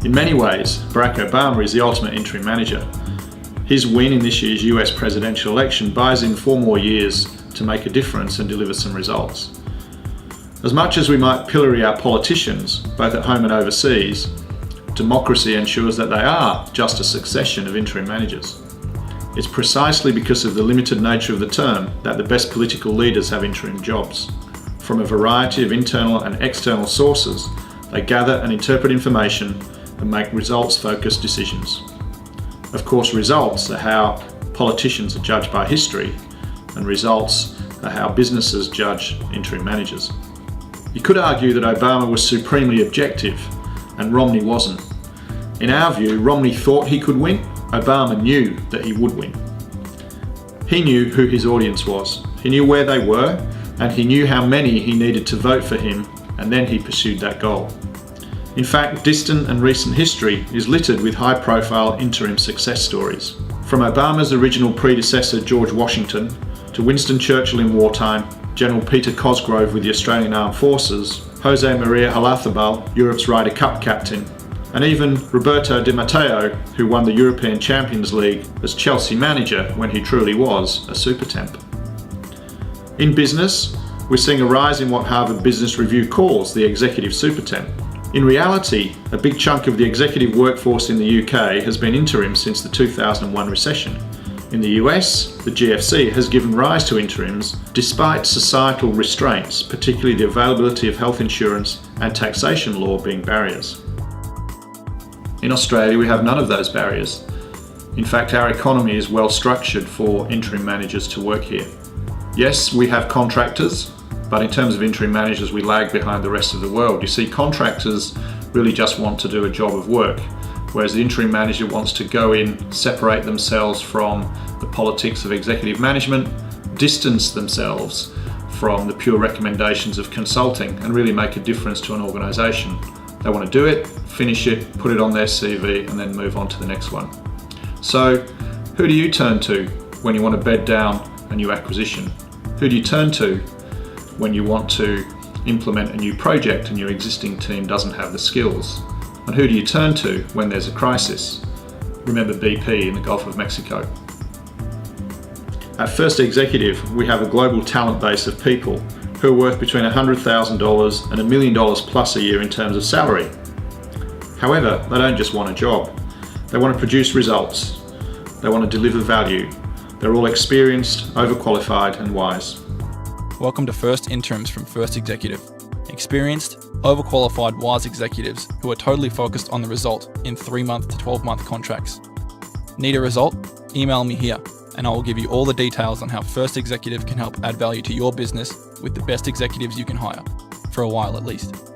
In many ways, Barack Obama is the ultimate interim manager. His win in this year's US presidential election buys him 4 more years to make a difference and deliver some results. As much as we might pillory our politicians, both at home and overseas, democracy ensures that they are just a succession of interim managers. It's precisely because of the limited nature of the term that the best political leaders have interim jobs. From a variety of internal and external sources, they gather and interpret information and make results-focused decisions. Of course, results are how politicians are judged by history, and results are how businesses judge interim managers. You could argue that Obama was supremely objective and Romney wasn't. In our view, Romney thought he could win, Obama knew that he would win. He knew who his audience was, he knew where they were, and he knew how many he needed to vote for him, and then he pursued that goal. In fact, distant and recent history is littered with high-profile interim success stories. From Obama's original predecessor George Washington, to Winston Churchill in wartime, General Peter Cosgrove with the Australian Armed Forces, Jose Maria Olazábal, Europe's Ryder Cup captain, and even Roberto Di Matteo, who won the European Champions League as Chelsea manager when he truly was a SuperTemp. In business, we're seeing a rise in what Harvard Business Review calls the executive SuperTemp. In reality, a big chunk of the executive workforce in the UK has been interim since the 2001 recession. In the US, the GFC has given rise to interims despite societal restraints, particularly the availability of health insurance and taxation law being barriers. In Australia, we have none of those barriers. In fact, our economy is well structured for interim managers to work here. Yes, we have contractors, but in terms of interim managers, we lag behind the rest of the world. You see, contractors really just want to do a job of work, whereas the interim manager wants to go in, separate themselves from the politics of executive management, distance themselves from the pure recommendations of consulting, and really make a difference to an organisation. They want to do it, finish it, put it on their CV, and then move on to the next one. So, who do you turn to when you want to bed down a new acquisition? Who do you turn to when you want to implement a new project and your existing team doesn't have the skills? And who do you turn to when there's a crisis? Remember BP in the Gulf of Mexico. At First Executive, we have a global talent base of people who are worth between $100,000 and $1 million plus a year in terms of salary. However, they don't just want a job. They want to produce results. They want to deliver value. They're all experienced, overqualified, and wise. Welcome to First Interims from First Executive. Experienced, overqualified, wise executives who are totally focused on the result in 3-month to 12-month contracts. Need a result? Email me here, and I will give you all the details on how First Executive can help add value to your business with the best executives you can hire, for a while at least.